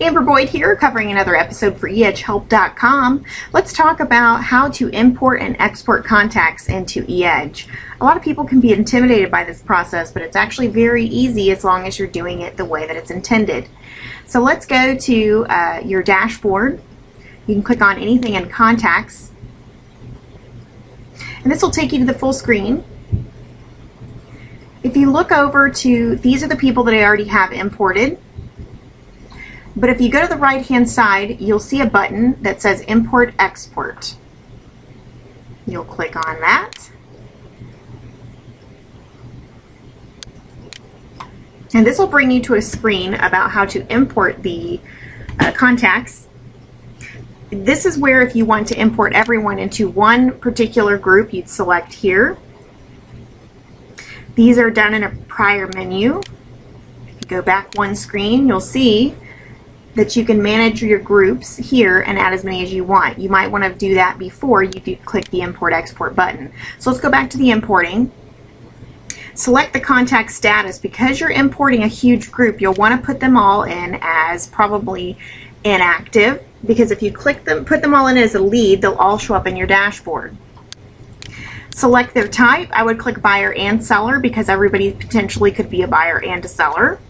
Amber Boyd here, covering another episode for eEdgehelp.com. Let's talk about how to import and export contacts into eEdge. A lot of people can be intimidated by this process, but it's actually very easy as long as you're doing it the way that it's intended. So let's go to your dashboard. You can click on anything in contacts, and this will take you to the full screen. If you look over to, these are the people that I already have imported. But if you go to the right hand side, you'll see a button that says Import Export. You'll click on that. And this will bring you to a screen about how to import the contacts. This is where if you want to import everyone into one particular group, you'd select here. These are done in a prior menu. If you go back one screen, you'll see that you can manage your groups here and add as many as you want. You might want to do that before you do click the Import Export button. So let's go back to the importing. Select the contact status. Because you're importing a huge group, you'll want to put them all in as probably inactive, because if you click them, put them all in as a lead, they'll all show up in your dashboard. Select their type. I would click buyer and seller because everybody potentially could be a buyer and a seller.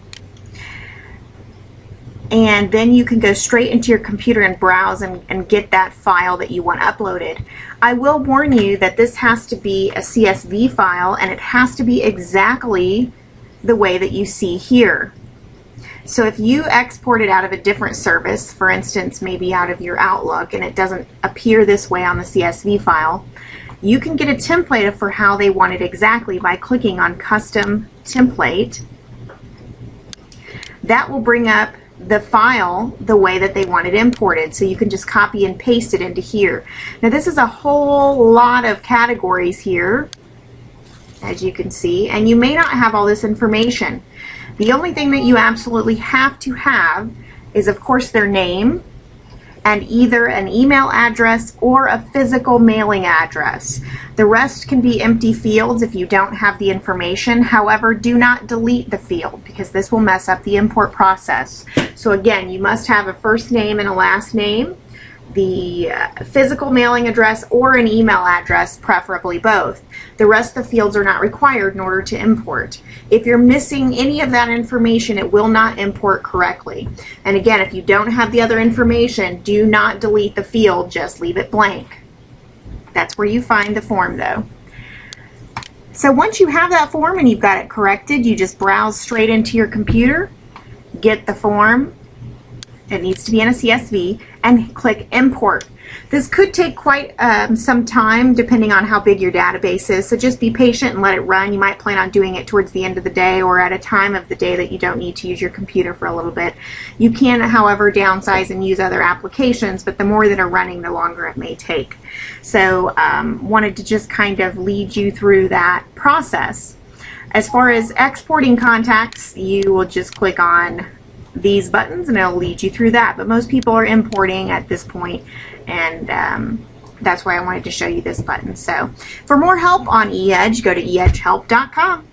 And then you can go straight into your computer and browse and get that file that you want uploaded. I will warn you that this has to be a CSV file, and it has to be exactly the way that you see here. So if you export it out of a different service, for instance, maybe out of your Outlook, and it doesn't appear this way on the CSV file, you can get a template for how they want it exactly by clicking on Custom Template. That will bring up the file the way that they want it imported, so you can just copy and paste it into here. Now this is a whole lot of categories here, as you can see, and you may not have all this information. The only thing that you absolutely have to have is, of course, their name and either an email address or a physical mailing address. The rest can be empty fields if you don't have the information. However, do not delete the field because this will mess up the import process. So again, you must have a first name and a last name, the physical mailing address, or an email address, preferably both. The rest of the fields are not required in order to import. If you're missing any of that information, it will not import correctly. And again, if you don't have the other information, do not delete the field, just leave it blank. That's where you find the form though. So once you have that form and you've got it corrected, you just browse straight into your computer, get the form. It needs to be in a CSV, and click Import. This could take quite some time depending on how big your database is, so just be patient and let it run. You might plan on doing it towards the end of the day or at a time of the day that you don't need to use your computer for a little bit. You can, however, downsize and use other applications, but the more that are running, the longer it may take. So wanted to just kind of lead you through that process. As far as exporting contacts, you will just click on these buttons and it'll lead you through that, but most people are importing at this point, and that's why I wanted to show you this button. So for more help on eEdge, go to eEdgehelp.com.